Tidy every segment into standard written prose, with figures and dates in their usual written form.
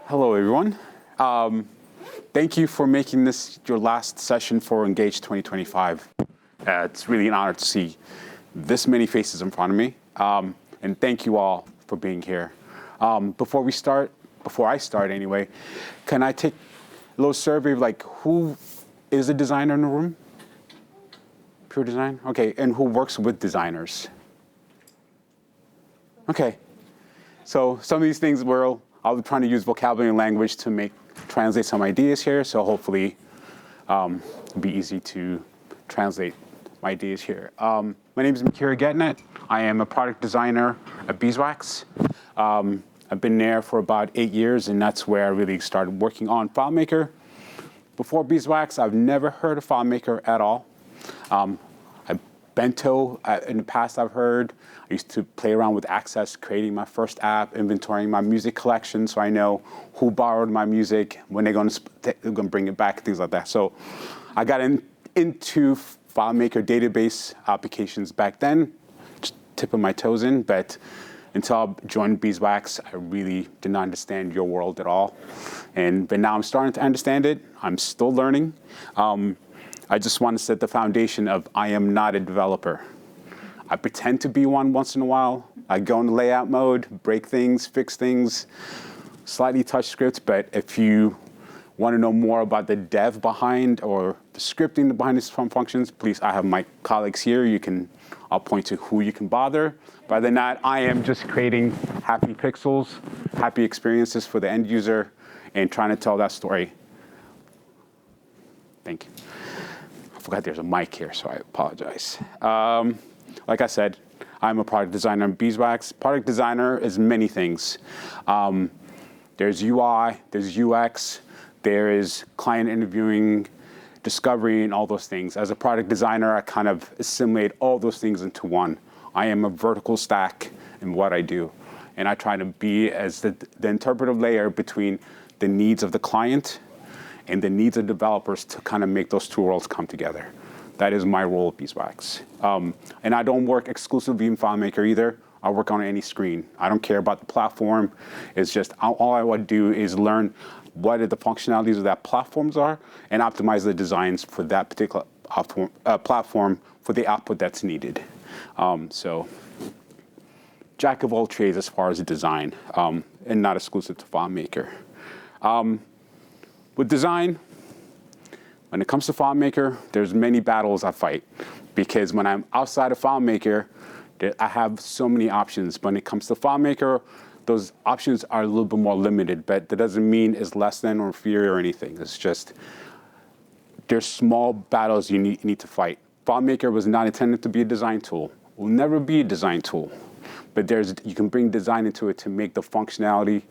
Hello, everyone. Thank you for making this your last session for Engage 2025. It's really an honor to see this many faces in front of me. And thank you all for being here. Before I start anyway, can I take a little survey of like who is a designer in the room? Pure design? Okay, and who works with designers? Okay, so some of these things I'll be trying to use vocabulary and language to translate some ideas here, so hopefully it'll be easy to translate my ideas here. My name is Getinet. I am a product designer at Beeswax. I've been there for about 8 years, and that's where I really started working on FileMaker. Before Beeswax, I've never heard of FileMaker at all. Bento, in the past I've heard. I used to play around with Access, creating my first app, inventorying my music collection so I know who borrowed my music, when they're going to bring it back, things like that. So I got into FileMaker database applications back then, just tipping my toes in, but until I joined Beeswax, I really did not understand your world at all. But now I'm starting to understand it. I'm still learning. I just want to set the foundation of I am not a developer. I pretend to be one once in a while. I go into layout mode, break things, fix things, slightly touch scripts, but if you want to know more about the dev behind or the scripting behind these functions, please, I have my colleagues here. I'll point to who you can bother. But other than that, I am just creating happy pixels, happy experiences for the end user, and trying to tell that story. Thank you. I forgot there's a mic here, so I apologize. Like I said, I'm a product designer in Beeswax. Product designer is many things. There's UI, there's UX, there is client interviewing, discovery, and all those things. As a product designer, I kind of assimilate all those things into one. I am a vertical stack in what I do. And I try to be as the interpretive layer between the needs of the client and the needs of developers to kind of make those two worlds come together. That is my role at Beeswax. And I don't work exclusively in FileMaker either. I work on any screen. I don't care about the platform. It's just all I want to do is learn what the functionalities of that platforms are and optimize the designs for that particular platform for the output that's needed. So jack of all trades as far as design, and not exclusive to FileMaker. With design, when it comes to FileMaker, there's many battles I fight because when I'm outside of FileMaker, I have so many options. When it comes to FileMaker, those options are a little bit more limited, but that doesn't mean it's less than or inferior or anything. It's just there's small battles you need to fight. FileMaker was not intended to be a design tool. It will never be a design tool, but you can bring design into it to make the functionality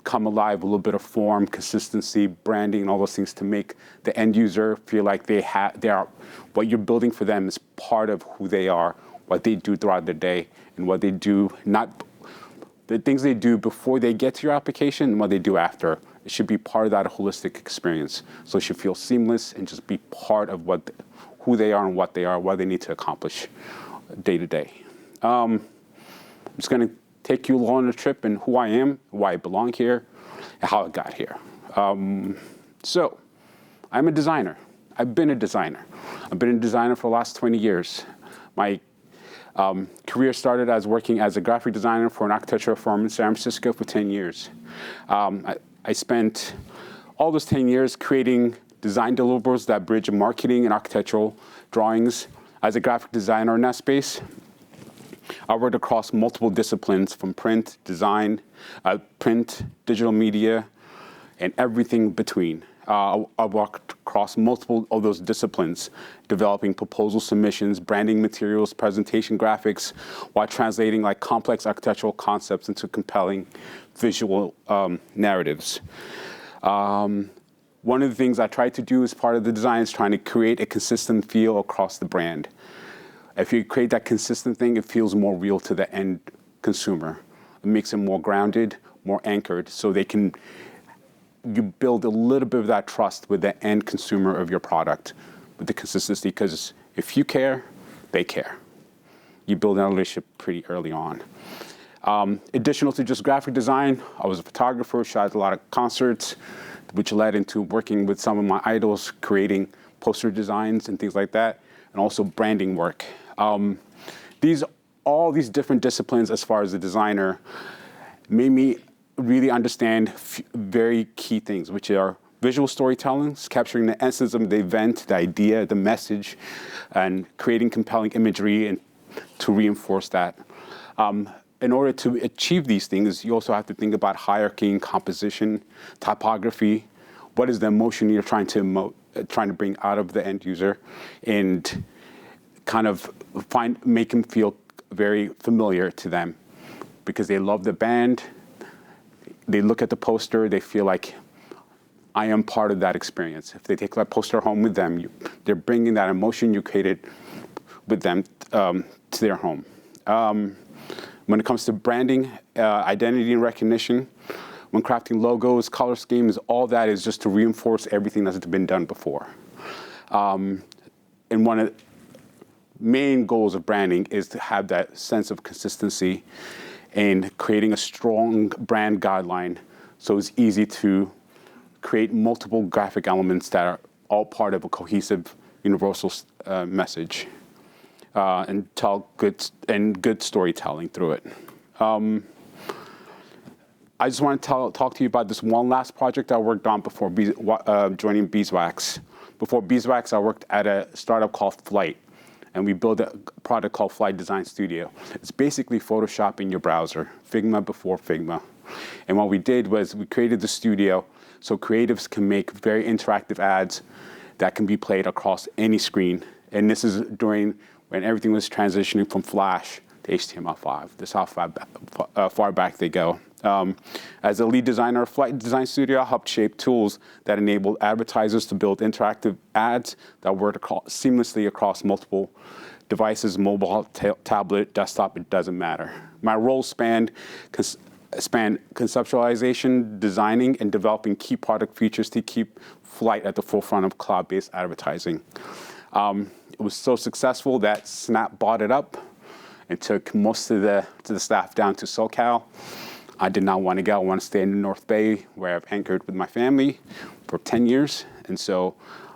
come alive, a little bit of form, consistency, branding, and all those things to make the end user feel like what you're building for them is part of who they are, what they do throughout their day, and what they do, the things they do before they get to your application and what they do after. It should be part of that holistic experience. So it should feel seamless and just be part of who they are and what they are, what they need to accomplish day to day. I'm just going to take you along a trip in who I am, why I belong here, and how I got here. So I'm a designer. I've been a designer. I've been a designer for the last 20 years. My career started as working as a graphic designer for an architectural firm in San Francisco for 10 years. I spent all those 10 years creating design deliverables that bridge marketing and architectural drawings. As a graphic designer in that space, I worked across multiple disciplines from print, design, digital media, and everything between. I worked across multiple of those disciplines, developing proposal submissions, branding materials, presentation graphics, while translating complex architectural concepts into compelling visual narratives. One of the things I tried to do as part of the design is trying to create a consistent feel across the brand. If you create that consistent thing, it feels more real to the end consumer. It makes it more grounded, more anchored, so you build a little bit of that trust with the end consumer of your product, with the consistency, because if you care, they care. You build that relationship pretty early on. Additional to just graphic design, I was a photographer, shot a lot of concerts, which led into working with some of my idols, creating poster designs and things like that, and also branding work. All these different disciplines as far as a designer made me really understand very key things, which are visual storytelling, capturing the essence of the event, the idea, the message, and creating compelling imagery and to reinforce that. In order to achieve these things, you also have to think about hierarchy, composition, typography. What is the emotion you're trying to bring out of the end user, and kind of make them feel very familiar to them, because they love the band. They look at the poster, they feel like I am part of that experience. If they take that poster home with them, they're bringing that emotion you created with them to their home. When it comes to branding, identity and recognition, when crafting logos, color schemes, all that is just to reinforce everything that's been done before. And one of the main goals of branding is to have that sense of consistency and creating a strong brand guideline so it's easy to create multiple graphic elements that are all part of a cohesive, universal message. And tell good storytelling through it. I just want to talk to you about this one last project I worked on before joining Beeswax. Before Beeswax, I worked at a startup called Flight, and we built a product called Flight Design Studio. It's basically Photoshop in your browser, Figma before Figma. And what we did was we created the studio so creatives can make very interactive ads that can be played across any screen. And this is during when everything was transitioning from Flash to HTML5. That's how far back they go. As a lead designer of Flight Design Studio, I helped shape tools that enabled advertisers to build interactive ads that worked seamlessly across multiple devices, mobile, tablet, desktop, it doesn't matter. My role spanned conceptualization, designing, and developing key product features to keep Flight at the forefront of cloud-based advertising. It was so successful that Snap bought it up and took most of the staff down to SoCal. I did not want to go. I want to stay in the North Bay, where I've anchored with my family for 10 years. And so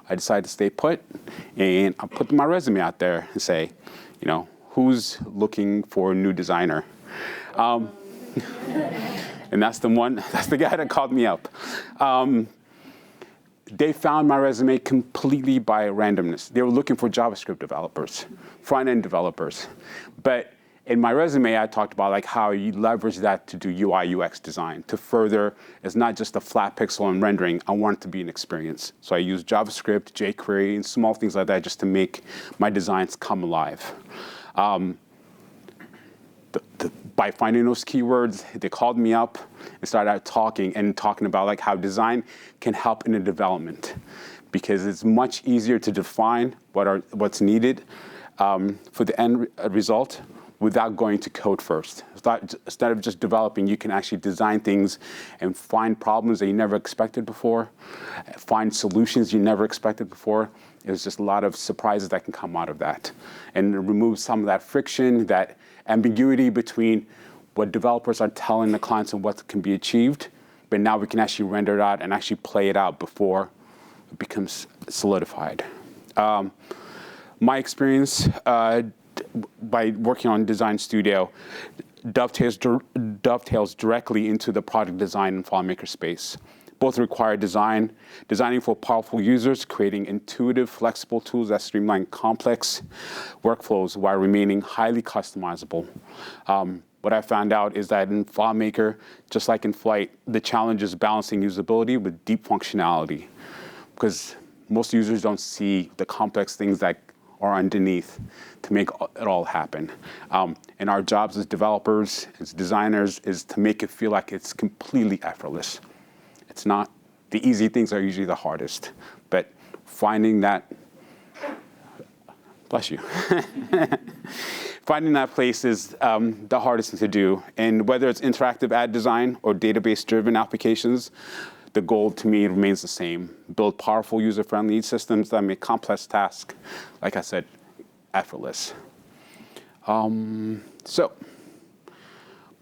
I decided to stay put, and I put my resume out there and say, who's looking for a new designer? And that's the guy that called me up. They found my resume completely by randomness. They were looking for JavaScript developers, front-end developers. But in my resume, I talked about how you leverage that to do UI, UX design, to further, it's not just a flat pixel and rendering. I want it to be an experience. So I use JavaScript, jQuery, and small things like that just to make my designs come alive. By finding those keywords, they called me up and started talking about how design can help in the development, because it's much easier to define what's needed for the end result without going to code first. Instead of just developing, you can actually design things and find problems that you never expected before, find solutions you never expected before. There's just a lot of surprises that can come out of that. And remove some of that friction, that ambiguity between what developers are telling the clients and what can be achieved, but now we can actually render it out and actually play it out before it becomes solidified. My experience by working on Design Studio dovetails directly into the product design and FileMaker space. Both require designing for powerful users, creating intuitive, flexible tools that streamline complex workflows while remaining highly customizable. What I found out is that in FileMaker, just like in Flight, the challenge is balancing usability with deep functionality, because most users don't see the complex things that are underneath to make it all happen. And our jobs as developers, as designers, is to make it feel like it's completely effortless. It's not. The easy things are usually the hardest, but finding that, bless you, finding that place is the hardest thing to do. And whether it's interactive ad design or database-driven applications, the goal to me remains the same. Build powerful, user-friendly systems that make complex tasks, like I said, effortless. So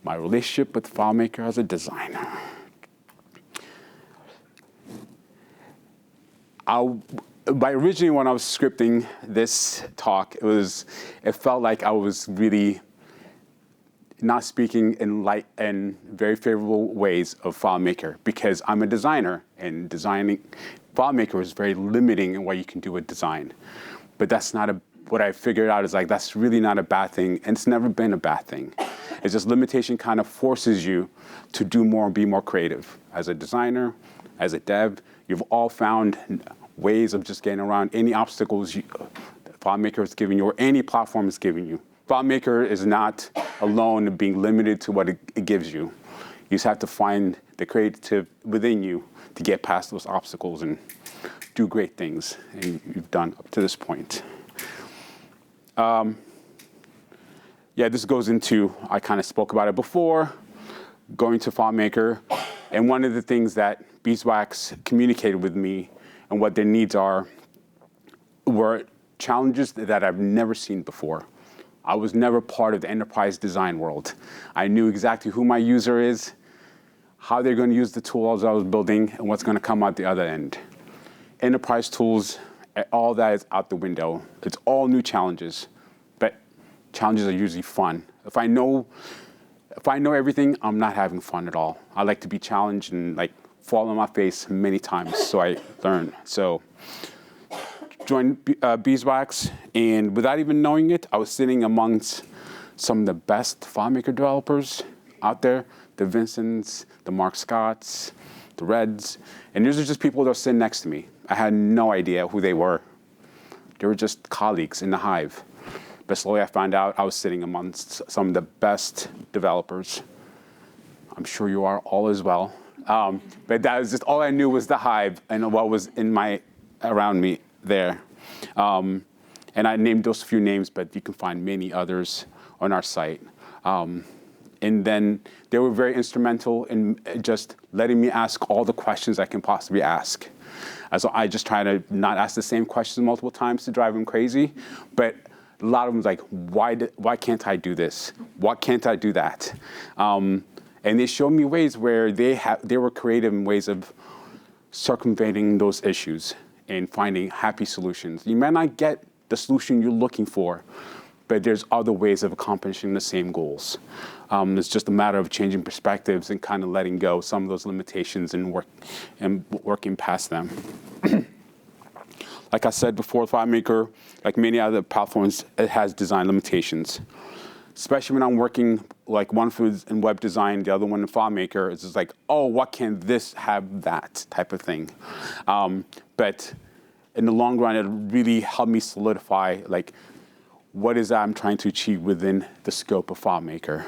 my relationship with FileMaker as a designer. Originally, when I was scripting this talk, it felt like I was really not speaking in very favorable ways of FileMaker, because I'm a designer, and designing FileMaker is very limiting in what you can do with design. But that's not what I figured out is like, that's really not a bad thing, and it's never been a bad thing. It's just limitation kind of forces you to do more and be more creative. As a designer, as a dev, you've all found ways of just getting around any obstacles FileMaker is giving you, or any platform is giving you. FileMaker is not alone in being limited to what it gives you. You just have to find the creative within you to get past those obstacles and do great things, and you've done up to this point. Yeah, this goes into, I kind of spoke about it before, going to FileMaker, and one of the things that Beeswax communicated with me and what their needs were challenges that I've never seen before. I was never part of the enterprise design world. I knew exactly who my user is, how they're going to use the tools I was building, and what's going to come out the other end. Enterprise tools, all that is out the window. It's all new challenges, but challenges are usually fun. If I know everything, I'm not having fun at all. I like to be challenged and like fall on my face many times so I learn. So joined Beeswax, and without even knowing it, I was sitting amongst some of the best FileMaker developers out there, the Vincents, the Mark Scotts, the Reds, and these are just people that were sitting next to me. I had no idea who they were. They were just colleagues in the hive. But slowly I found out I was sitting amongst some of the best developers. I'm sure you are all as well. But that was just all I knew was the hive and what was around me there. And I named those few names, but you can find many others on our site. And then they were very instrumental in just letting me ask all the questions I can possibly ask. So I just try to not ask the same questions multiple times to drive them crazy. But a lot of them was like, why can't I do this? Why can't I do that? And they showed me ways where they were creative in ways of circumventing those issues and finding happy solutions. You may not get the solution you're looking for, but there's other ways of accomplishing the same goals. It's just a matter of changing perspectives and kind of letting go some of those limitations and working past them. Like I said before, FileMaker, like many other platforms, it has design limitations. Especially when I'm working, like one food in web design, the other one in FileMaker, it's just like, oh, what can this have that type of thing? But in the long run, it really helped me solidify, like, what is that I'm trying to achieve within the scope of FileMaker.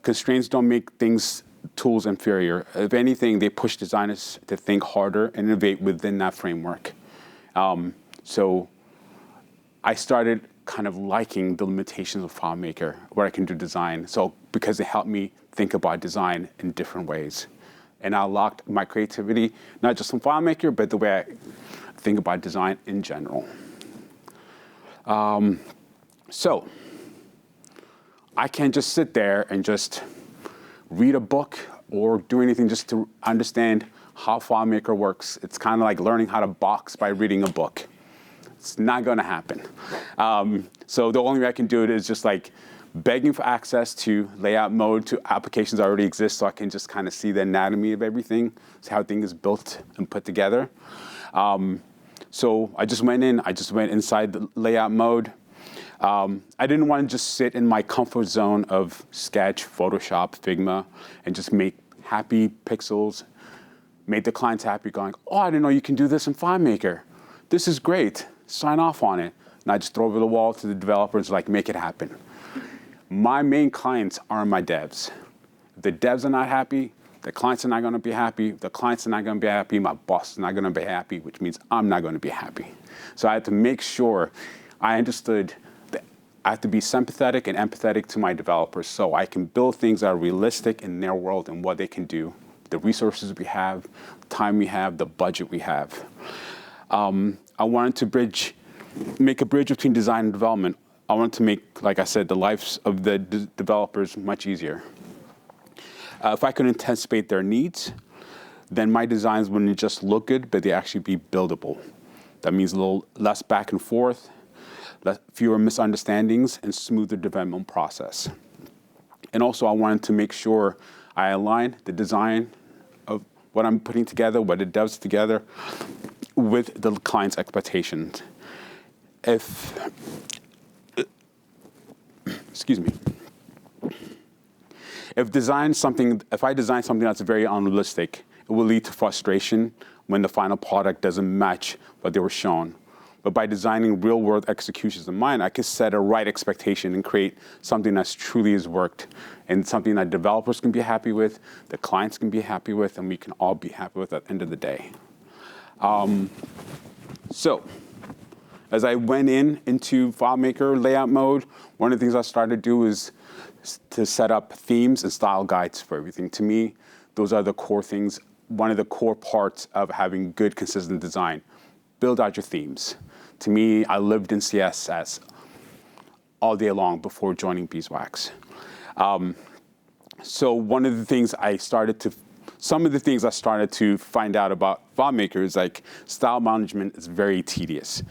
Constraints don't make tools inferior. If anything, they push designers to think harder and innovate within that framework. So I started kind of liking the limitations of FileMaker, where I can do design. So because it helped me think about design in different ways. And I unlocked my creativity, not just from FileMaker, but the way I think about design in general. So I can't just sit there and just read a book or do anything just to understand how FileMaker works. It's kind of like learning how to box by reading a book. It's not going to happen. So the only way I can do it is just like begging for access to layout mode to applications that already exist, so I can just kind of see the anatomy of everything, see how things built and put together. So I just went inside the layout mode. I didn't want to just sit in my comfort zone of Sketch, Photoshop, Figma, and just make happy pixels, made the clients happy going, oh, I didn't know you can do this in FileMaker. This is great. Sign off on it. And I just throw over the wall to the developers, like, make it happen. My main clients are my devs. If the devs are not happy, the clients are not going to be happy. If the clients are not going to be happy, my boss is not going to be happy, which means I'm not going to be happy. So I had to make sure I understood that I have to be sympathetic and empathetic to my developers so I can build things that are realistic in their world and what they can do, the resources we have, the time we have, the budget we have. I wanted to make a bridge between design and development. I wanted to make, like I said, the lives of the developers much easier. If I could anticipate their needs, then my designs wouldn't just look good, but they actually be buildable. That means a little less back and forth, fewer misunderstandings, and smoother development process. And also I wanted to make sure I align the design of what I'm putting together, what it does together, with the client's expectations. Excuse me. If I design something that's very unrealistic, it will lead to frustration when the final product doesn't match what they were shown. But by designing real-world executions in mind, I can set a right expectation and create something that's truly has worked, and something that developers can be happy with, the clients can be happy with, and we can all be happy with at the end of the day. So, as I went into FileMaker layout mode, one of the things I started to do is to set up themes and style guides for everything. To me, those are the core things, one of the core parts of having good, consistent design. Build out your themes. To me, I lived in CSS all day long before joining Beeswax. So one of the things some of the things I started to find out about FileMaker is like style management is very tedious.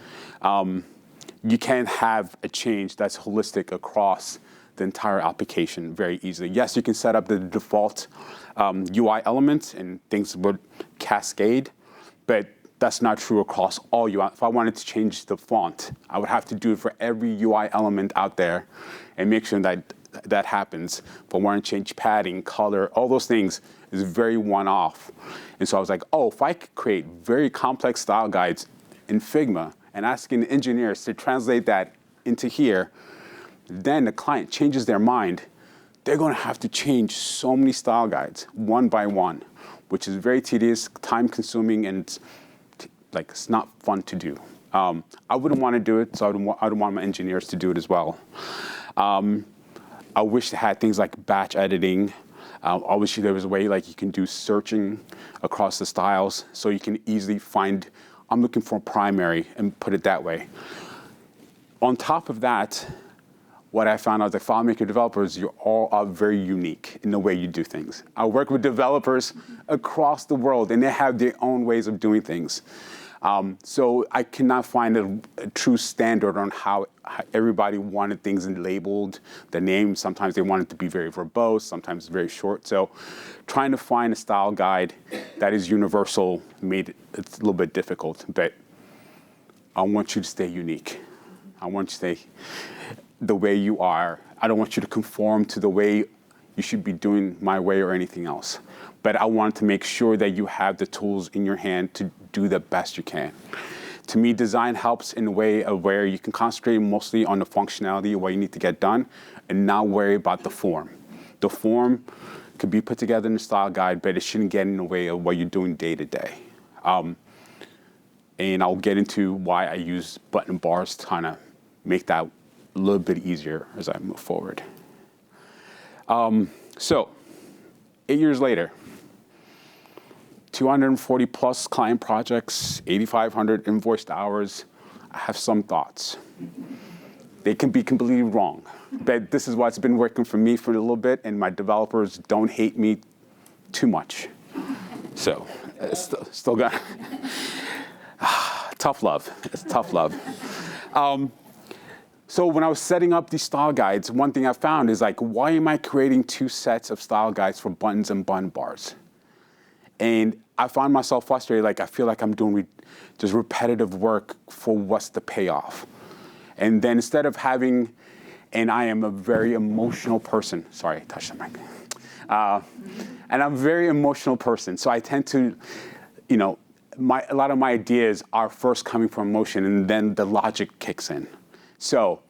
You can't have a change that's holistic across the entire application very easily. Yes, you can set up the default UI elements and things would cascade, but that's not true across all UI. If I wanted to change the font, I would have to do it for every UI element out there and make sure that happens. If I want to change padding, color, all those things is very one-off. And so I was like, if I could create very complex style guides in Figma and asking the engineers to translate that into here, then the client changes their mind, they're going to have to change so many style guides one by one, which is very tedious, time-consuming, and it's not fun to do. I wouldn't want to do it, so I don't want my engineers to do it as well. I wish they had things like batch editing. I wish there was a way you can do searching across the styles, so you can easily find, I'm looking for primary, and put it that way. On top of that, what I found out as FileMaker developers, you all are very unique in the way you do things. I work with developers across the world, and they have their own ways of doing things. So I cannot find a true standard on how everybody wanted things labeled, the names. Sometimes they want it to be very verbose, sometimes very short. So trying to find a style guide that is universal made it a little bit difficult. But I want you to stay unique. I want you to stay the way you are. I don't want you to conform to the way you should be doing my way or anything else. But I wanted to make sure that you have the tools in your hand to do the best you can. To me, design helps in a way of where you can concentrate mostly on the functionality of what you need to get done and not worry about the form. The form could be put together in a style guide, but it shouldn't get in the way of what you're doing day to day. And I'll get into why I use button bars to kind of make that a little bit easier as I move forward. So 8 years later, 240 plus client projects, 8,500 invoiced hours. I have some thoughts. They can be completely wrong, but this is what's been working for me for a little bit, and my developers don't hate me too much. So it's still got tough love. It's tough love. So when I was setting up these style guides, one thing I found is why am I creating two sets of style guides for buttons and button bars? And I found myself frustrated, I feel like I'm doing just repetitive work for what's the payoff. And then instead of having, and I am a very emotional person. Sorry, I touched the mic. And I'm a very emotional person, so I tend to, a lot of my ideas are first coming from emotion, and then the logic kicks in. So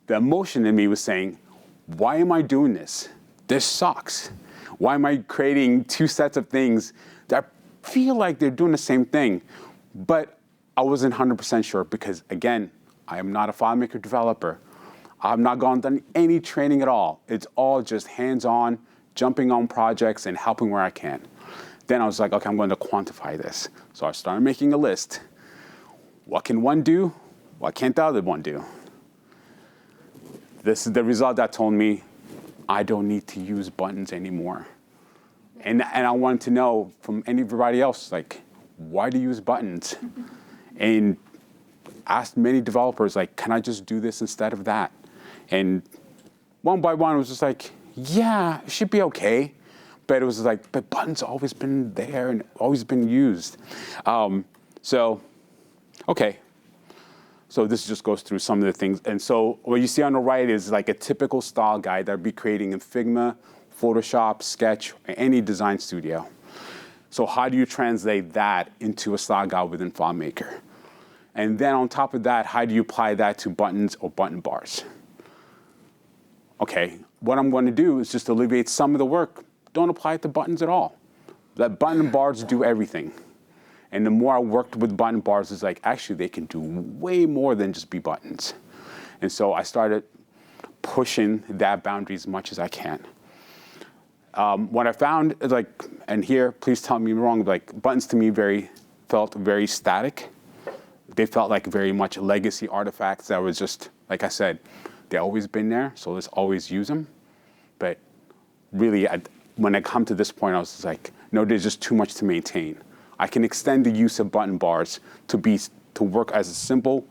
the emotion in me was saying, why am I doing this? This sucks. Why am I creating two sets of things that feel like they're doing the same thing? But I wasn't 100% sure because, again, I am not a FileMaker developer. I've not done any training at all. It's all just hands-on, jumping on projects and helping where I can. Then I was like, okay, I'm going to quantify this. So I started making a list. What can one do? What can't the other one do? This is the result that told me I don't need to use buttons anymore. And I wanted to know from everybody else, like, why do you use buttons? And asked many developers, like, can I just do this instead of that? And one by one, it was just like, yeah, it should be okay. But it was like, but buttons always been there and always been used. Okay. So this just goes through some of the things. And so what you see on the right is like a typical style guide that I'd be creating in Figma, Photoshop, Sketch, or any design studio. So how do you translate that into a style guide within FileMaker? And then on top of that, how do you apply that to buttons or button bars? Okay, what I'm going to do is just alleviate some of the work. Don't apply it to buttons at all. Let button bars do everything. And the more I worked with button bars, it's like, actually, they can do way more than just be buttons. And so I started pushing that boundary as much as I can. What I found is like, and here, please tell me wrong, like buttons to me felt very static. They felt like very much legacy artifacts that was just, like I said, they've always been there, so let's always use them. But really, when I come to this point, I was just like, no, there's just too much to maintain. I can extend the use of button bars to work as a simple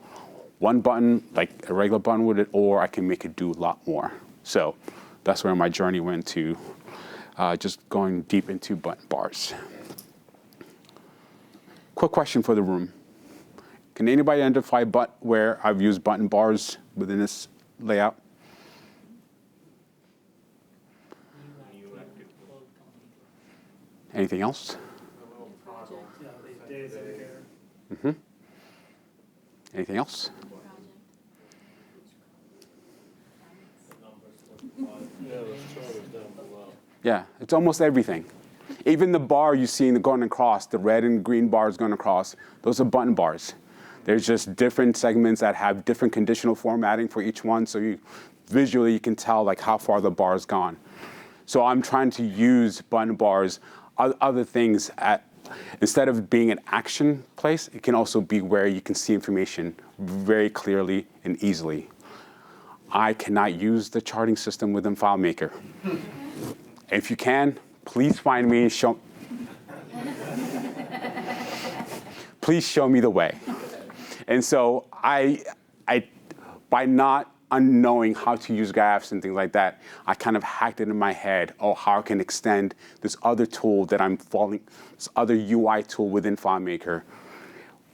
one button, like a regular button with it, or I can make it do a lot more. So that's where my journey went to, just going deep into button bars. Quick question for the room. Can anybody identify where I've used button bars within this layout? Anything else? Mm-hmm. Anything else? Yeah, it's almost everything. Even the bar you see in the going across, the red and green bars going across, those are button bars. There's just different segments that have different conditional formatting for each one, so visually you can tell like how far the bar has gone. So I'm trying to use button bars, other things instead of being an action place, it can also be where you can see information very clearly and easily. I cannot use the charting system within FileMaker. If you can, please find me and please show me the way. And so I by not unknowing how to use graphs and things like that, I kind of hacked it in my head, how I can extend this other tool this other UI tool within FileMaker.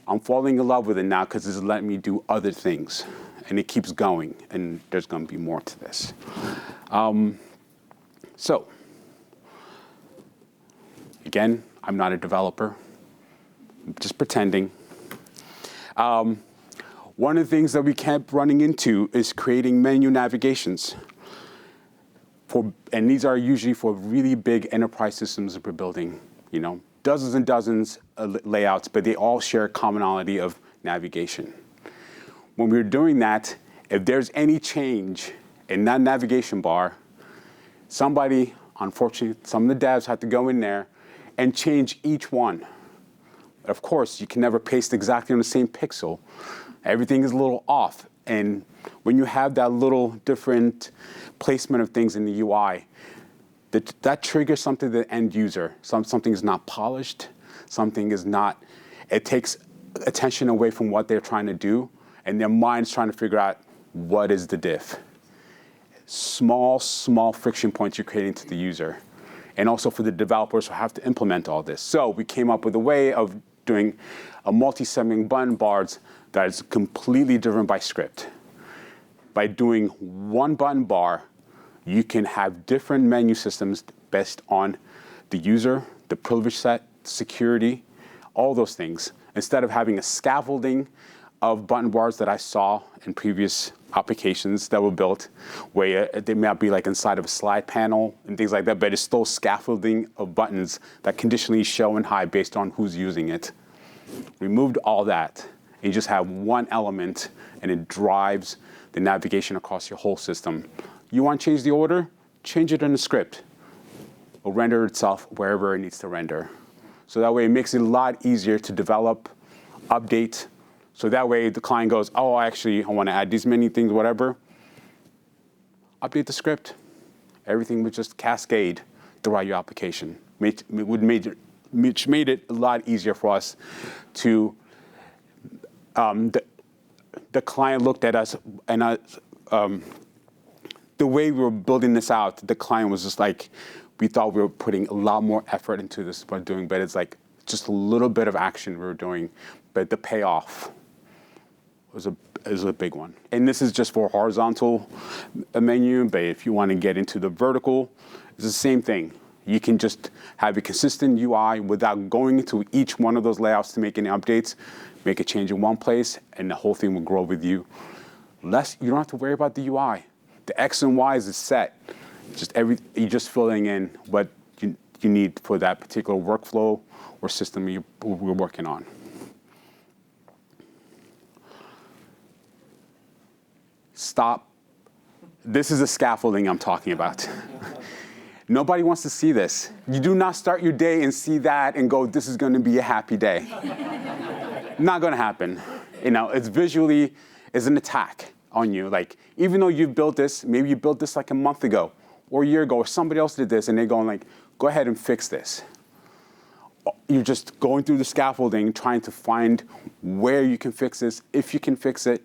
I'm falling in love with it now because it's letting me do other things. And it keeps going, and there's going to be more to this. So, again, I'm not a developer. I'm just pretending. One of the things that we kept running into is creating menu navigations. And these are usually for really big enterprise systems that we're building, dozens and dozens of layouts, but they all share a commonality of navigation. When we're doing that, if there's any change in that navigation bar, somebody, unfortunately, some of the devs had to go in there and change each one. Of course, you can never paste exactly on the same pixel. Everything is a little off. And when you have that little different placement of things in the UI, that triggers something to the end user. Something is not polished. Something is not, it takes attention away from what they're trying to do. And their mind's trying to figure out what is the diff. Small friction points you're creating to the user. And also for the developers who have to implement all this. So we came up with a way of doing a multi-segment button bars that is completely driven by script. By doing one button bar, you can have different menu systems based on the user, the privilege set, security, all those things. Instead of having a scaffolding of button bars that I saw in previous applications that were built, where they might be like inside of a slide panel and things like that, but it's still scaffolding of buttons that conditionally show and hide based on who's using it. Removed all that, and you just have one element, and it drives the navigation across your whole system. You want to change the order? Change it in the script. It'll render itself wherever it needs to render. So that way it makes it a lot easier to develop, update. So that way the client goes, oh, actually, I want to add these many things, whatever. Update the script. Everything would just cascade throughout your application. which made it a lot easier for us to, the client looked at us, and the way we were building this out, the client was just like, we thought we were putting a lot more effort into this, but it's like just a little bit of action we were doing, but the payoff was a big one. And this is just for horizontal menu, but if you want to get into the vertical, it's the same thing. You can just have a consistent UI without going into each one of those layouts to make any updates, make a change in one place, and the whole thing will grow with you. You don't have to worry about the UI. The X and Y is set. You're just filling in what you need for that particular workflow or system we're working on. Stop. This is the scaffolding I'm talking about. Nobody wants to see this. You do not start your day and see that and go, this is going to be a happy day. Not going to happen. It's visually is an attack on you. Like, even though you've built this, maybe you built this like a month ago or a year ago, or somebody else did this, and they're going like, go ahead and fix this. You're just going through the scaffolding, trying to find where you can fix this, if you can fix it.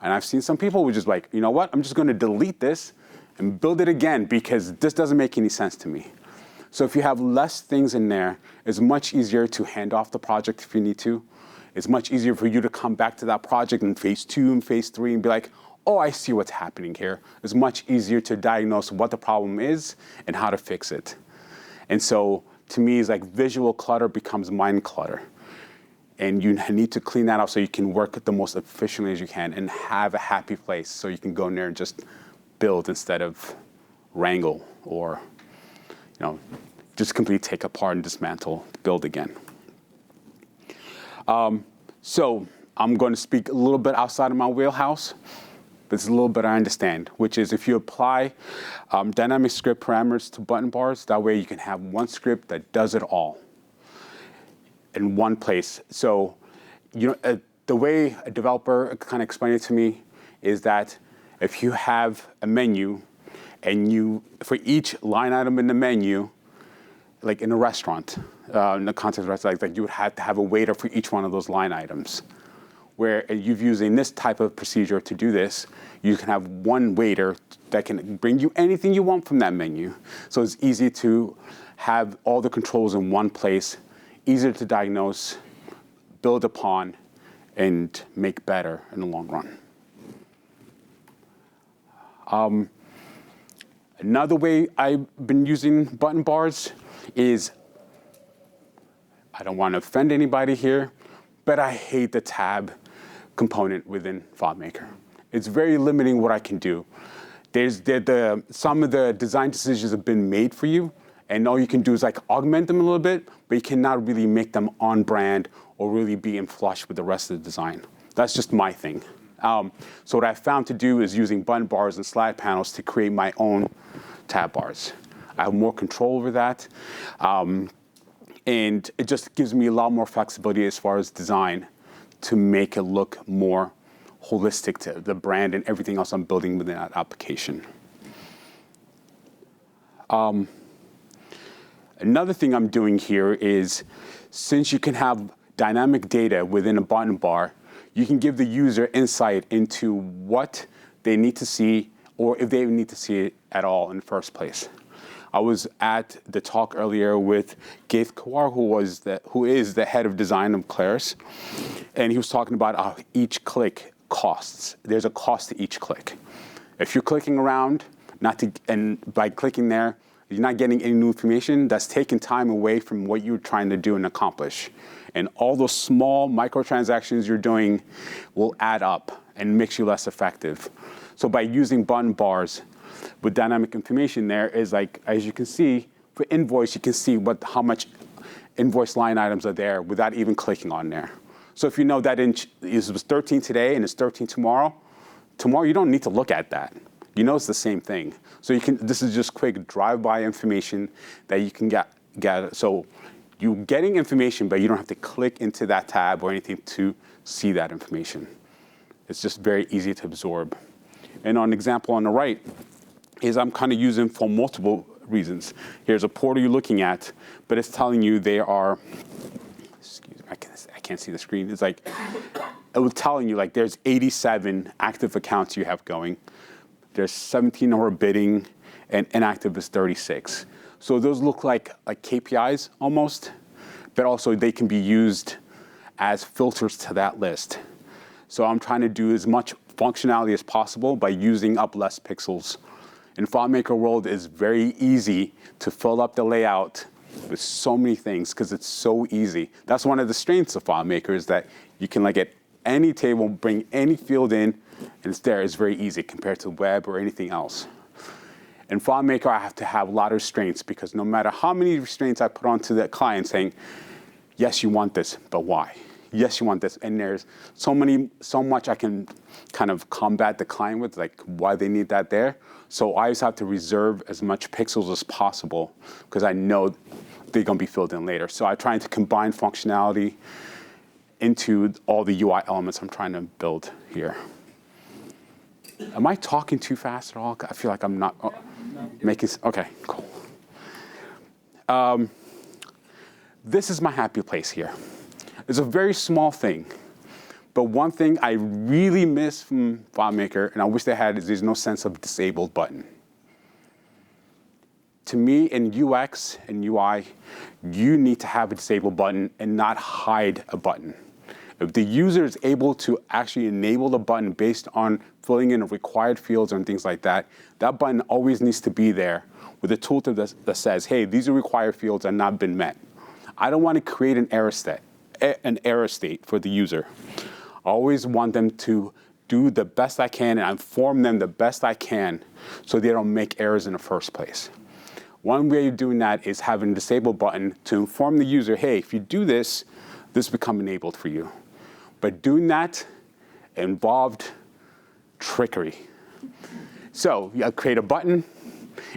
And I've seen some people who are just like, you know what, I'm just going to delete this and build it again because this doesn't make any sense to me. So if you have less things in there, it's much easier to hand off the project if you need to. It's much easier for you to come back to that project in phase 2 and phase 3 and be like, oh, I see what's happening here. It's much easier to diagnose what the problem is and how to fix it. And so to me, it's like visual clutter becomes mind clutter. And you need to clean that up so you can work the most efficiently as you can and have a happy place so you can go in there and just build instead of wrangle or, just completely take apart and dismantle, build again. So I'm going to speak a little bit outside of my wheelhouse, but it's a little bit I understand, which is if you apply dynamic script parameters to button bars, that way you can have one script that does it all in one place. So, the way a developer kind of explained it to me is that if you have a menu and for each line item in the menu, like in a restaurant, in the context of restaurant, like you would have to have a waiter for each one of those line items. Where you're using this type of procedure to do this, you can have one waiter that can bring you anything you want from that menu. So it's easy to have all the controls in one place, easier to diagnose, build upon, and make better in the long run. Another way I've been using button bars is, I don't want to offend anybody here, but I hate the tab component within FileMaker. It's very limiting what I can do. Some of the design decisions have been made for you, and all you can do is like augment them a little bit, but you cannot really make them on brand or really be in flush with the rest of the design. That's just my thing. So what I found to do is using button bars and slide panels to create my own tab bars. I have more control over that. And it just gives me a lot more flexibility as far as design to make it look more holistic to the brand and everything else I'm building within that application. Another thing I'm doing here is, since you can have dynamic data within a button bar, you can give the user insight into what they need to see or if they need to see it at all in the first place. I was at the talk earlier with Gaith Kawar, who is the head of design of Claris, and he was talking about how each click costs. There's a cost to each click. If you're clicking around, and by clicking there, you're not getting any new information, that's taking time away from what you're trying to do and accomplish. And all those small microtransactions you're doing will add up and makes you less effective. So by using button bars with dynamic information there is like, as you can see, for invoice, you can see how much invoice line items are there without even clicking on there. So if you know that it was 13 today and it's 13 tomorrow you don't need to look at that. You know it's the same thing. So this is just quick drive-by information that you can get. So you're getting information, but you don't have to click into that tab or anything to see that information. It's just very easy to absorb. And on example on the right is I'm kind of using for multiple reasons. Here's a portal you're looking at, but it's telling you they are, excuse me, I can't see the screen. It's like, it was telling you like there's 87 active accounts you have going. There's 17 who are bidding, and inactive is 36. So those look like KPIs almost, but also they can be used as filters to that list. So I'm trying to do as much functionality as possible by using up less pixels. In FileMaker world, it's very easy to fill up the layout with so many things because it's so easy. That's one of the strengths of FileMaker is that you can like at any table, bring any field in, and it's there. It's very easy compared to web or anything else. In FileMaker, I have to have a lot of restraints because no matter how many restraints I put onto the client saying, yes, you want this, but why? Yes, you want this. And there's so much I can kind of combat the client with, like why they need that there. So I always have to reserve as much pixels as possible because I know they're going to be filled in later. So I'm trying to combine functionality into all the UI elements I'm trying to build here. Am I talking too fast at all? I feel like I'm not making, okay, cool. This is my happy place here. It's a very small thing, but one thing I really miss from FileMaker, and I wish they had, is there's no sense of disabled button. To me, in UX and UI, you need to have a disabled button and not hide a button. If the user is able to actually enable the button based on filling in required fields and things like that, that button always needs to be there with a tooltip that says, hey, these are required fields that have not been met. I don't want to create an error state for the user. I always want them to do the best I can and inform them the best I can so they don't make errors in the first place. One way of doing that is having a disable button to inform the user, hey, if you do this, this become enabled for you. But doing that involved trickery. So you create a button,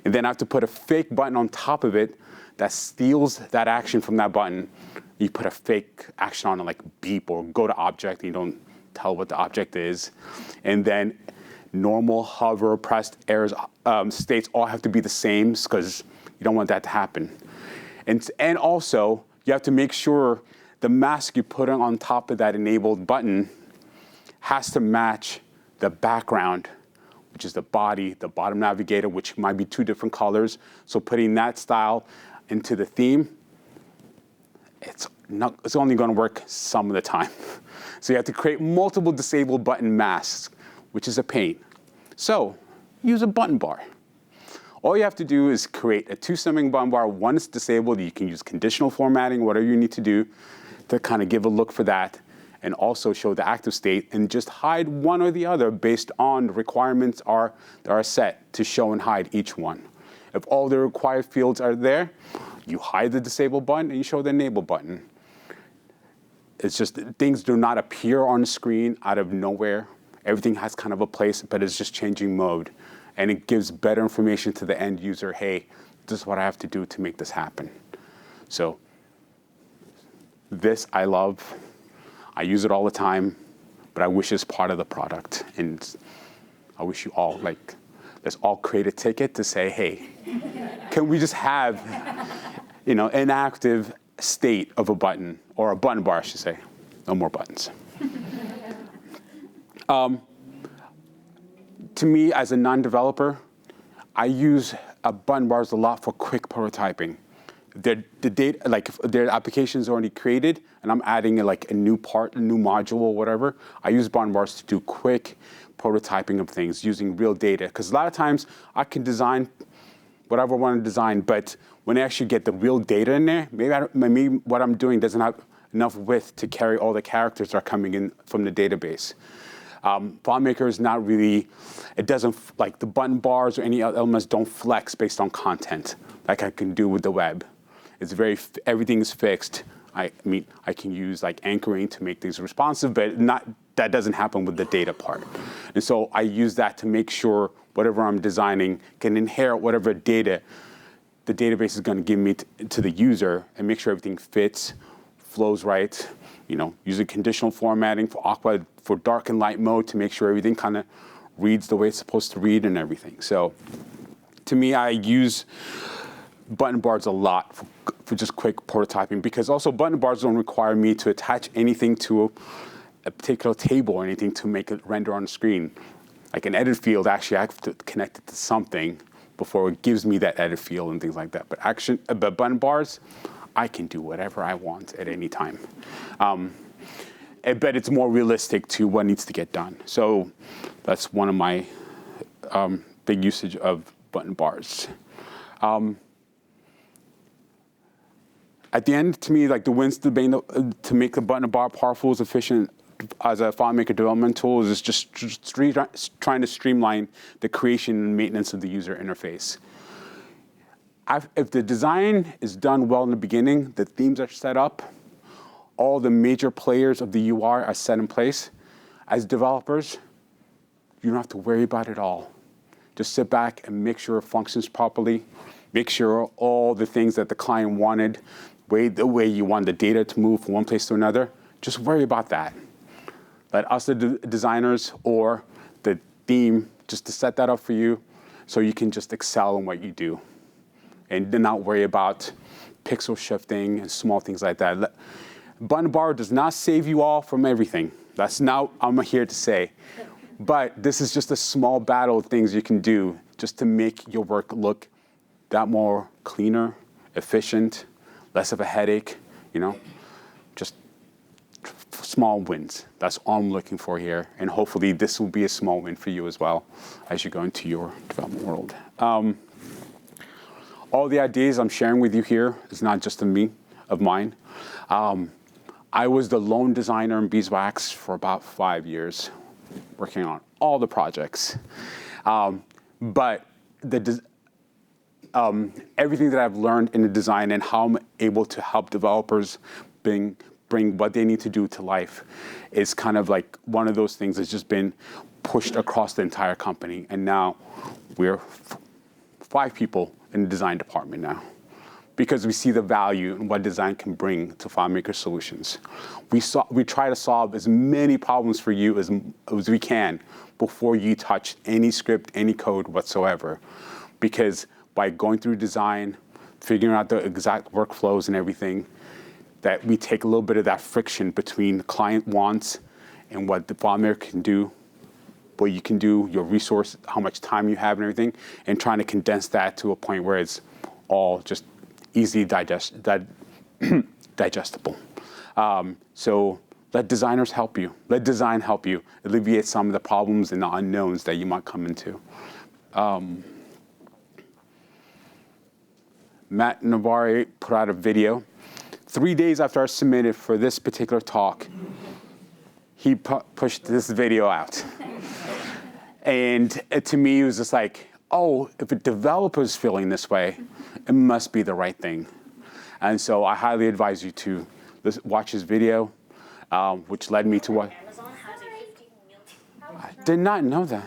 and then I have to put a fake button on top of it that steals that action from that button. You put a fake action on it, like beep or go to object, and you don't tell what the object is. And then normal, hover, pressed errors states all have to be the same because you don't want that to happen. And also, you have to make sure the mask you put on top of that enabled button has to match the background, which is the body, the bottom navigator, which might be two different colors. So putting that style into the theme, it's only going to work some of the time. So you have to create multiple disabled button masks, which is a pain. So use a button bar. All you have to do is create a two-stemming button bar. One is disabled. You can use conditional formatting, whatever you need to do to kind of give a look for that and also show the active state and just hide one or the other based on the requirements that are set to show and hide each one. If all the required fields are there, you hide the disable button and you show the enable button. It's just things do not appear on the screen out of nowhere. Everything has kind of a place, but it's just changing mode. And it gives better information to the end user, hey, this is what I have to do to make this happen. So this I love. I use it all the time, but I wish it's part of the product. And I wish you all, let's all create a ticket to say, hey, can we just have, an active state of a button, or a button bar, I should say. No more buttons. To me, as a non-developer, I use button bars a lot for quick prototyping. The data, like if their application is already created, and I'm adding like a new part, a new module or whatever, I use button bars to do quick prototyping of things using real data. Because a lot of times I can design whatever I want to design, but when I actually get the real data in there, maybe what I'm doing doesn't have enough width to carry all the characters that are coming in from the database. FileMaker is not really, it doesn't, like the button bars or any elements don't flex based on content like I can do with the web. It's everything's fixed. I can use like anchoring to make things responsive, but that doesn't happen with the data part. And so I use that to make sure whatever I'm designing can inherit whatever data the database is going to give me to the user and make sure everything fits, flows right, using conditional formatting for Aqua for dark and light mode to make sure everything kind of reads the way it's supposed to read and everything. So to me, I use button bars a lot for just quick prototyping, because also button bars don't require me to attach anything to a particular table or anything to make it render on the screen. Like an edit field, actually I have to connect it to something before it gives me that edit field and things like that. But button bars, I can do whatever I want at any time. But it's more realistic to what needs to get done. So that's one of my big usage of button bars. At the end, to me, like the wins to make the button bar powerful as efficient as a FileMaker development tool is just trying to streamline the creation and maintenance of the user interface. If the design is done well in the beginning, the themes are set up, all the major players of the UI are set in place, as developers, you don't have to worry about it all. Just sit back and make sure it functions properly, make sure all the things that the client wanted, the way you want the data to move from one place to another, just worry about that. Let us, the designers, or the theme, just to set that up for you so you can just excel in what you do and do not worry about pixel shifting and small things like that. Button bar does not save you all from everything. That's not what I'm here to say. But this is just a small battle of things you can do just to make your work look that more cleaner, efficient, less of a headache, just small wins. That's all I'm looking for here. And hopefully this will be a small win for you as well as you go into your development world. All the ideas I'm sharing with you here is not just of mine. I was the lone designer in Beeswax for about 5 years, working on all the projects. But everything that I've learned in the design and how I'm able to help developers bring what they need to do to life is kind of like one of those things that's just been pushed across the entire company. And now we're 5 people in the design department now, because we see the value in what design can bring to FileMaker solutions. We try to solve as many problems for you as we can before you touch any script, any code whatsoever. Because by going through design, figuring out the exact workflows and everything, that we take a little bit of that friction between the client wants and what the FileMaker can do, what you can do, your resource, how much time you have and everything, and trying to condense that to a point where it's all just easily digestible. So let designers help you. Let design help you alleviate some of the problems and the unknowns that you might come into. Matt Navari put out a video. 3 days after I submitted for this particular talk, he pushed this video out. And to me, it was just like, oh, if a developer's feeling this way, it must be the right thing. And so I highly advise you to watch his video, which led me to what? Amazon has a 15 million. I did not know that.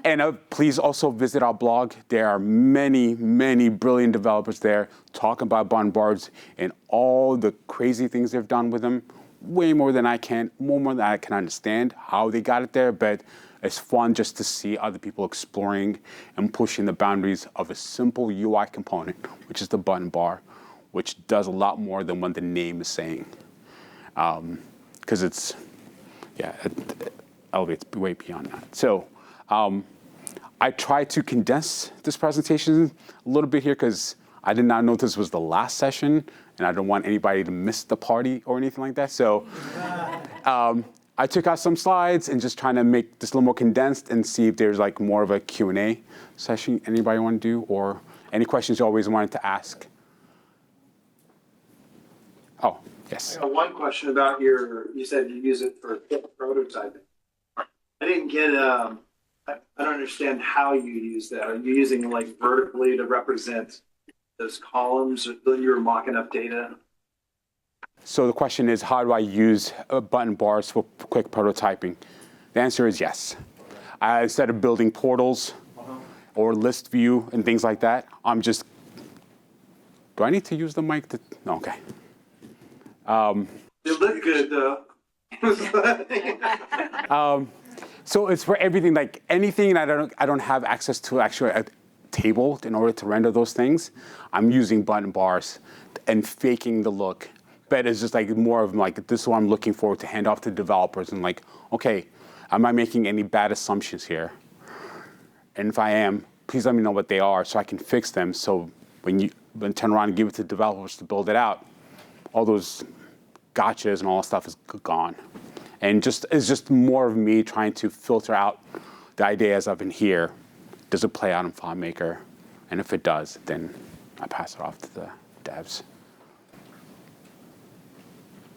And please also visit our blog. There are many, many brilliant developers there talking about button bars and all the crazy things they've done with them. Way more than I can understand how they got it there, but it's fun just to see other people exploring and pushing the boundaries of a simple UI component, which is the button bar, which does a lot more than what the name is saying. Because it elevates way beyond that. So I tried to condense this presentation a little bit here because I did not know this was the last session, and I don't want anybody to miss the party or anything like that. So I took out some slides and just trying to make this a little more condensed and see if there's like more of a Q&A session anybody want to do, or any questions you always wanted to ask. Oh, yes. I got one question about you said you use it for prototyping. I didn't get, I don't understand how you use that. Are you using like vertically to represent those columns that you're mocking up data? So the question is, how do I use button bars for quick prototyping? The answer is yes. Instead of building portals or list view and things like that, I'm just, do I need to use the mic? No, okay. You look good though. So it's for everything, like anything I don't have access to actually a table in order to render those things. I'm using button bars and faking the look. But it's just like more of like, this is what I'm looking for to hand off to developers and like, okay, am I making any bad assumptions here? And if I am, please let me know what they are so I can fix them. So when turn around and give it to developers to build it out, all those gotchas and all that stuff is gone. And it's just more of me trying to filter out the ideas of in here. Does it play out in FileMaker? And if it does, then I pass it off to the devs.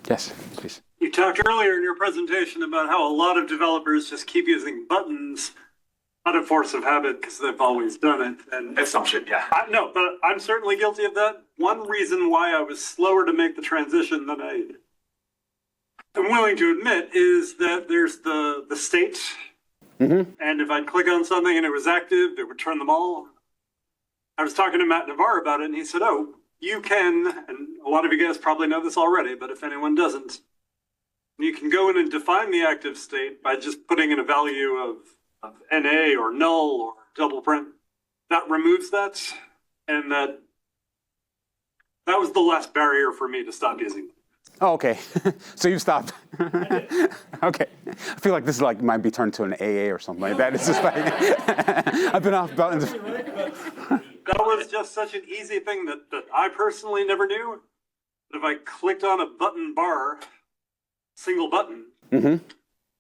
Yes, please. You talked earlier in your presentation about how a lot of developers just keep using buttons out of force of habit because they've always done it. And Assumption, yeah. no, but I'm certainly guilty of that. One reason why I was slower to make the transition than I'm willing to admit is that there's the state. Mm-hmm. And if I'd click on something and it was active, it would turn them all. I was talking to Matt Navarre about it, and he said, oh, you can, and a lot of you guys probably know this already, but if anyone doesn't, you can go in and define the active state by just putting in a value of NA or null or double print. That removes that, and that was the last barrier for me to stop using it. Oh, okay. So you stopped. Okay. I feel like this is like might be turned to an AA or something like that. It's just like I've been off buttons. That was just such an easy thing that I personally never knew. If I clicked on a button bar, single button, mm-hmm.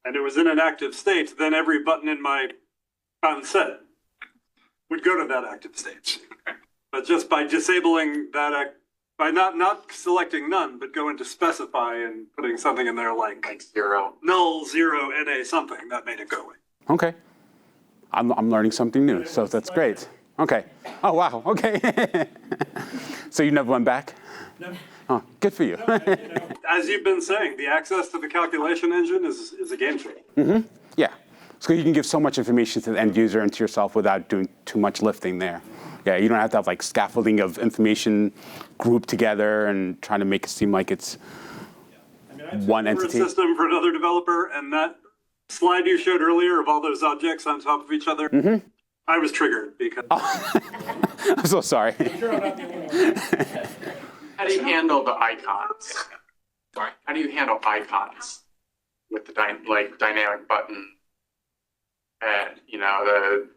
and it was in an active state, then every button in my found set would go to that active state. But just by disabling that, by not selecting none, but going to specify and putting something in there like zero, null, zero, NA, something, that made it go away. Okay. I'm learning something new, so that's great. Okay. Oh, wow. Okay. So you never went back? No. Oh, good for you. As you've been saying, the access to the calculation engine is a game changer. Mm-hmm. Yeah. So you can give so much information to the end user and to yourself without doing too much lifting there. Yeah, you don't have to have like scaffolding of information grouped together and trying to make it seem like it's one entity. A system for another developer, and that slide you showed earlier of all those objects on top of each other, mm-hmm. I was triggered because. I'm so sorry. How do you handle the icons? Sorry. How do you handle icons with the dynamic button and the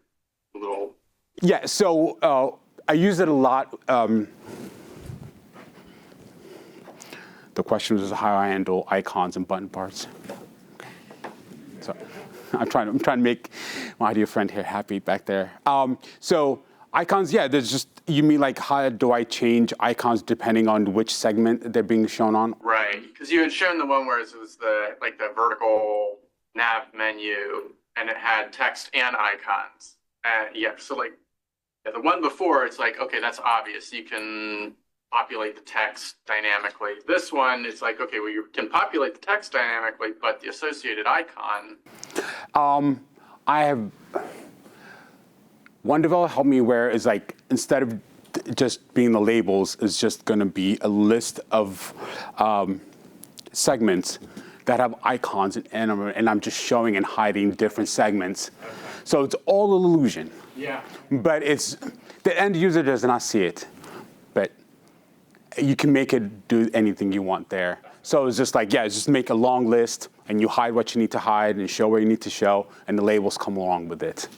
little? Yeah. So I use it a lot. The question was how I handle icons and button parts. So I'm trying to make my dear friend here happy back there. So icons, yeah, there's just, you mean like how do I change icons depending on which segment they're being shown on? Right, because you had shown the one where it was the vertical nav menu and it had text and icons. The one before, it's like, okay, that's obvious. You can populate the text dynamically. This one, it's like, okay, well, you can populate the text dynamically, but the associated icon. I have one developer helped me where it's like, instead of just being the labels, it's just going to be a list of segments that have icons and I'm just showing and hiding different segments. Okay. So it's all an illusion. Yeah. But it's the end user does not see it, but you can make it do anything you want there. So it's just like, just make a long list and you hide what you need to hide and show where you need to show, and the labels come along with it.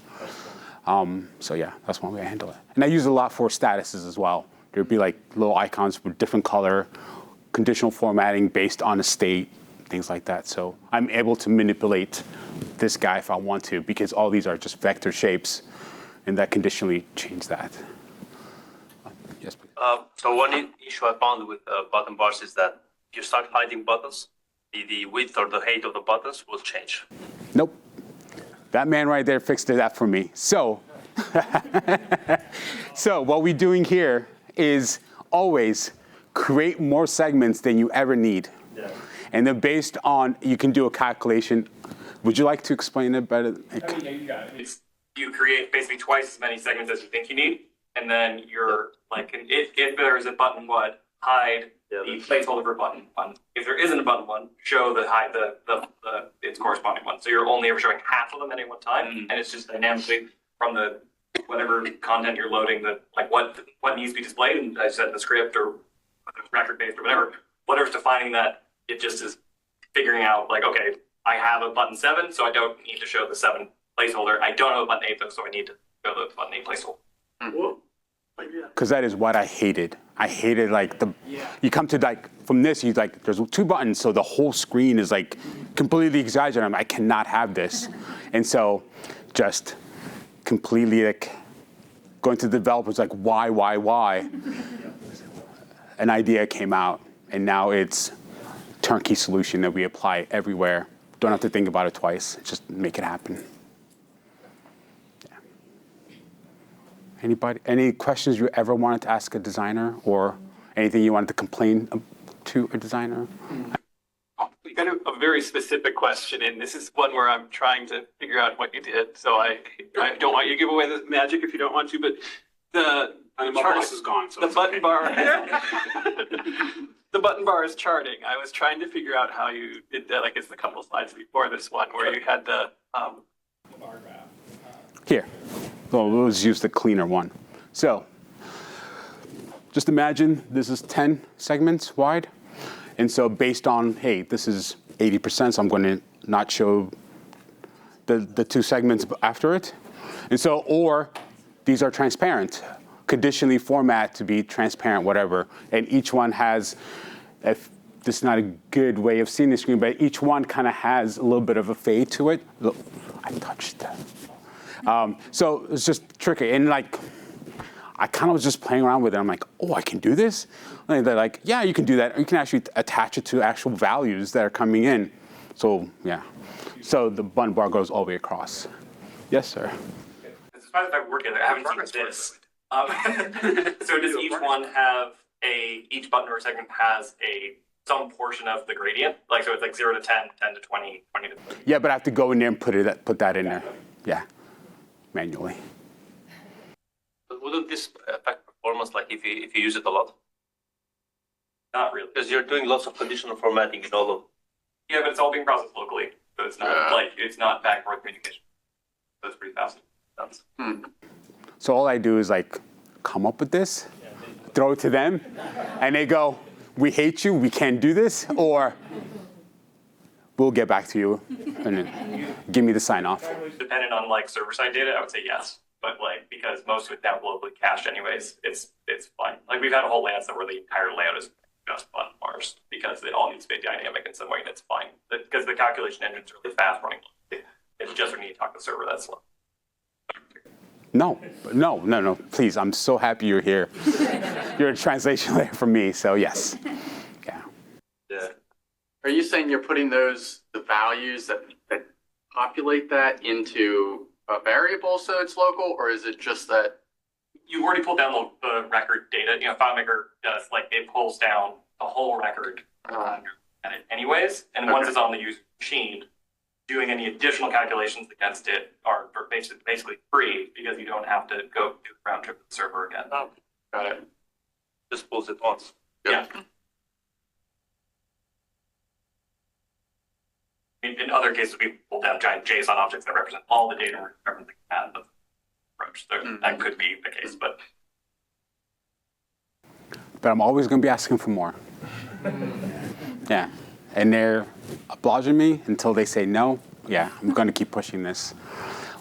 So yeah, that's one way I handle it. And I use it a lot for statuses as well. There'd be like little icons with different color, conditional formatting based on a state, things like that. So I'm able to manipulate this guy if I want to, because all these are just vector shapes, and that conditionally change that. Yes, please. So one issue I found with button bars is that you start hiding buttons, the width or the height of the buttons will change. Nope. That man right there fixed that for me. So, so what we're doing here is always create more segments than you ever need. Yeah. And then based on, you can do a calculation. Would you like to explain it better? Yeah, you got it. You create basically twice as many segments as you think you need. And then you're like, if there is a button, hide the placeholder for button one. If there isn't a button one, show the its corresponding one. So you're only ever showing half of them at any one time, and it's just dynamically from the whatever content you're loading, what needs to be displayed. And I said the script or whether it's record based or whatever's defining that. It just is figuring out like, okay, I have a button 7, so I don't need to show the 7 placeholder. I don't have a button 8 though, so I need to show the button 8 placeholder. Because that is what I hated. I hated you come to from this, there's 2 buttons, so the whole screen is completely exaggerated. I cannot have this. And so just completely going to the developers why? An idea came out, and now it's turnkey solution that we apply everywhere. Don't have to think about it twice. Just make it happen. Yeah. Anybody? Any questions you ever wanted to ask a designer, or anything you wanted to complain to a designer? We got a very specific question, and this is one where I'm trying to figure out what you did. So I don't want you to give away the magic if you don't want to, but the boss is gone, so the it's button okay. bar. The button bar is charting. I was trying to figure out how you did that. It's the couple slides before this one where you had the bar graph. Here. Well, we'll just use the cleaner one. So just imagine this is 10 segments wide. And so based on, hey, this is 80%, so I'm going to not show the 2 segments after it. And so, or these are transparent, conditionally format to be transparent, whatever. And each one has, if this is not a good way of seeing the screen, but each one kind of has a little bit of a fade to it. Look, I touched that. So it's just tricky. And I kind of was just playing around with it. I'm like, oh, I can do this? And they're like, yeah, you can do that. You can actually attach it to actual values that are coming in. So, yeah. So the button bar goes all the way across. Yes, sir. Despite the fact we're working, I haven't seen this. So does each one have each button or segment has some portion of the gradient? So it's 0 to 10, 10 to 20, 20 to 30? Yeah, but I have to go in there and put that in there. Yeah, manually. But wouldn't this affect performance if you use it a lot? Not really. Because you're doing lots of conditional formatting in all of. Yeah, but it's all being processed locally, so it's not it's not back and forth communication. So it's pretty fast. So all I do is come up with this, throw it to them, and they go, we hate you, we can't do this, or we'll get back to you and then give me the sign off. Depending on server side data, I would say yes. But because most of it's now globally cached anyways, it's fine. We've had a whole Lancet where the entire layout is just button bars because it all needs to be dynamic in some way, and it's fine. Because the calculation engine's really fast running. It's just when you talk to the server that's slow. No. Please, I'm so happy you're here. You're a translation layer for me, so yes. Yeah. Are you saying you're putting the values that populate that into a variable so it's local, or is it just that? You already pulled down the record data. FileMaker does it pulls down the whole record anyways, and once it's on the user machine, doing any additional calculations against it are basically free because you don't have to go do the round trip to the server again. Oh, got it. Just pulls it once. Yep. Yeah. In other cases, we pull down giant JSON objects that represent all the data we're referencing at the approach. So that could be the case, but I'm always going to be asking for more. Yeah. And they're obliging me until they say no. Yeah, I'm going to keep pushing this.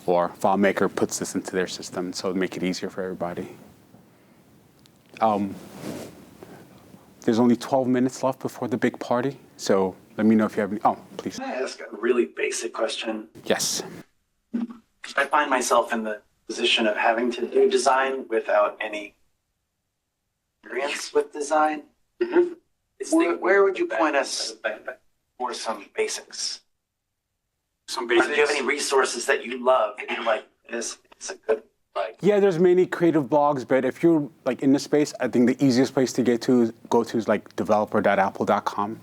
Or FileMaker puts this into their system, so it'll make it easier for everybody. There's only 12 minutes left before the big party, so let me know if you have any. Oh, please. Can I ask a really basic question? Yes. I find myself in the position of having to do design without any experience with design. Mm-hmm. Where would you point us for some basics? Some Do you have basics. any resources that you love that you're this is a good Yeah, there's many creative blogs, but if you're in this space, I think the easiest place to go to is developer.apple.com.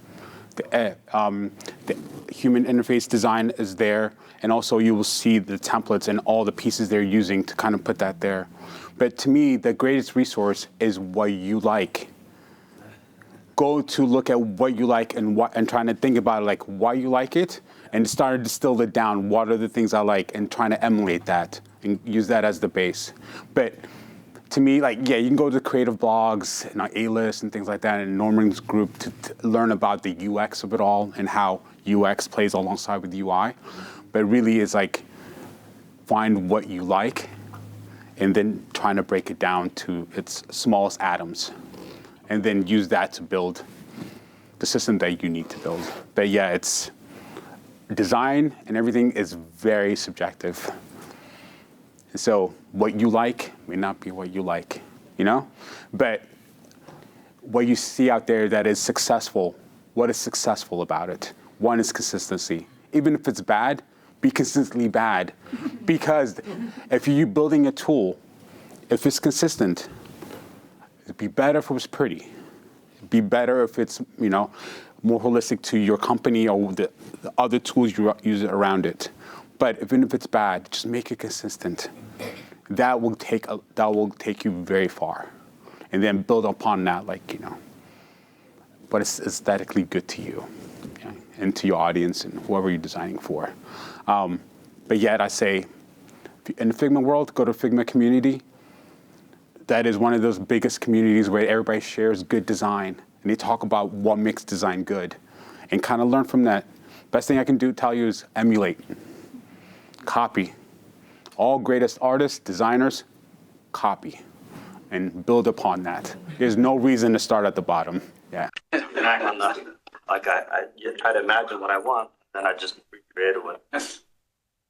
The human interface design is there, and also you will see the templates and all the pieces they're using to kind of put that there. But to me, the greatest resource is what you like. go to look at what you like and trying to think about like why you like it, and start to distill it down. What are the things I like, and trying to emulate that and use that as the base. But to me, like, yeah, you can go to creative blogs and A-list and things like that, and Norman's group to learn about the UX of it all and how UX plays alongside with UI. But really, it's like find what you like, and then trying to break it down to its smallest atoms, and then use that to build the system that you need to build. But yeah, it's design and everything is very subjective. So what you like may not be what you like, you know? But what you see out there that is successful, what is successful about it? One is consistency. Even if it's bad, be consistently bad. Because if you're building a tool, if it's consistent, it'd be better if it was pretty. It'd be better if it's, you know, more holistic to your company or the other tools you use around it. But even if it's bad, just make it consistent. That will take you very far, and then build upon that, like, you know. But it's aesthetically good to you, okay? And to your audience and whoever you're designing for. But yet, I say, in the Figma world, go to Figma community. That is one of those biggest communities where everybody shares good design, and they talk about what makes design good, and kind of learn from that. Best thing I can tell you is emulate. Copy. All greatest artists, designers, copy and build upon that. There's no reason to start at the bottom. Yeah. And I you try to imagine what I want, then I just recreate it with.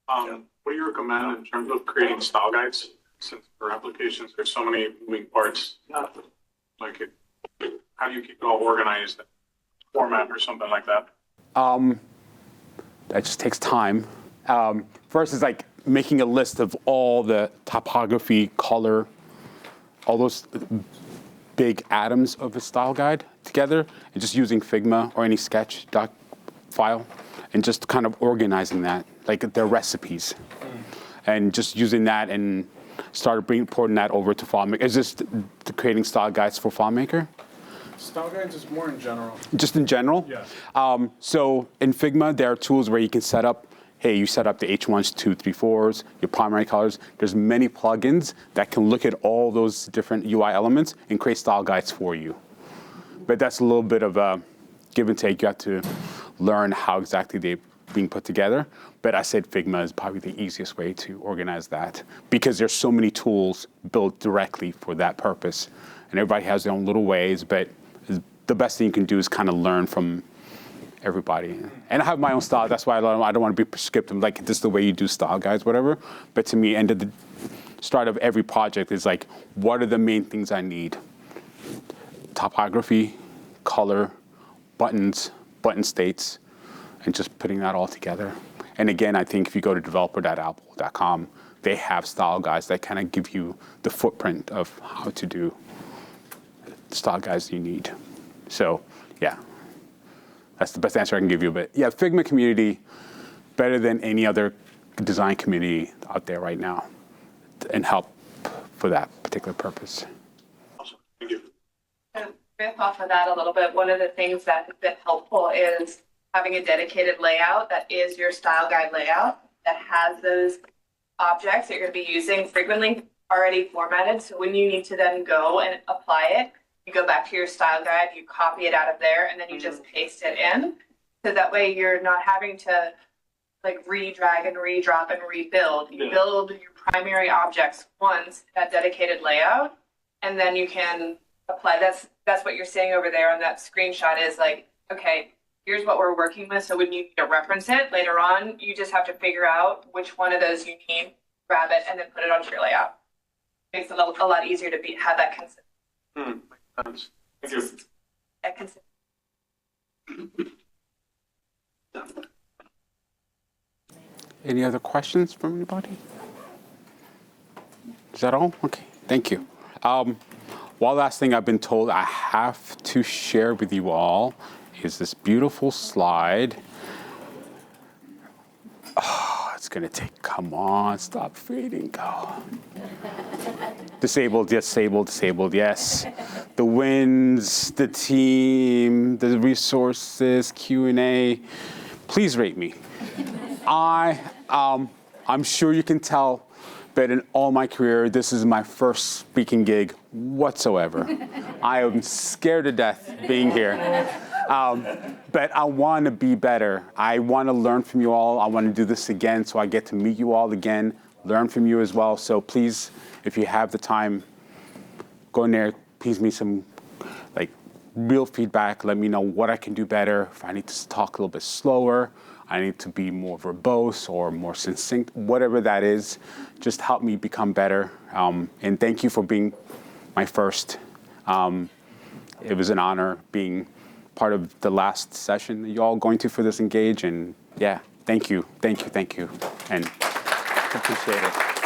What do you recommend in terms of creating style guides? Since for applications, there's so many moving parts. Like, how do you keep it all organized? Format or something like that? That just takes time. First is like making a list of all the typography, color, all those big atoms of a style guide together, and just using Figma or any sketch doc file, and just kind of organizing that, like their recipes, and just using that and started porting that over to FileMaker. Is this creating style guides for FileMaker? Style guides is more in general. Just in general? Yeah. So in Figma, there are tools where you can set up, hey, you set up the H1s, 2, 3, 4s, your primary colors. There's many plugins that can look at all those different UI elements and create style guides for you. But that's a little bit of a give and take. You have to learn how exactly they're being put together. But I said Figma is probably the easiest way to organize that, because there's so many tools built directly for that purpose. And everybody has their own little ways, but the best thing you can do is kind of learn from everybody. And I have my own style. That's why I don't want to be prescriptive, like this is the way you do style guides, whatever. But to me, end of the start of every project is like, what are the main things I need? Typography, color, buttons, button states, and just putting that all together. And again, I think if you go to developer.apple.com, they have style guides that kind of give you the footprint of how to do the style guides you need. So, yeah. That's the best answer I can give you. But yeah, Figma community, better than any other design community out there right now, and help for that particular purpose. Awesome. Thank you. And riff off of that a little bit, one of the things that has been helpful is having a dedicated layout that is your style guide layout that has those objects that you're going to be using frequently already formatted. So when you need to then go and apply it, you go back to your style guide, you copy it out of there, and then you just paste it in. So that way you're not having to like re-drag and re-drop and rebuild. You build your primary objects once, that dedicated layout, and then you can apply. That's what you're seeing over there on that screenshot is like, okay, here's what we're working with. So when you need to reference it later on, you just have to figure out which one of those you need, grab it, and then put it onto your layout. Makes it a lot easier to have that consistent. Thank you. Any other questions from anybody? Is that all? Okay, thank you. One last thing I've been told I have to share with you all is this beautiful slide. Oh, it's gonna take, come on, stop fading, go. Disabled, disabled, yes. The wins, the team, the resources, Q&A. Please rate me. I'm sure you can tell, but in all my career, this is my first speaking gig whatsoever. I am scared to death being here. But I want to be better. I want to learn from you all. I want to do this again so I get to meet you all again, learn from you as well. So please, if you have the time, go in there, please me some real feedback. Let me know what I can do better. If I need to talk a little bit slower, I need to be more verbose or more succinct, whatever that is, just help me become better. And thank you for being my first. It was an honor being part of the last session that you all going to for this Engage. And yeah, thank you, and appreciate it.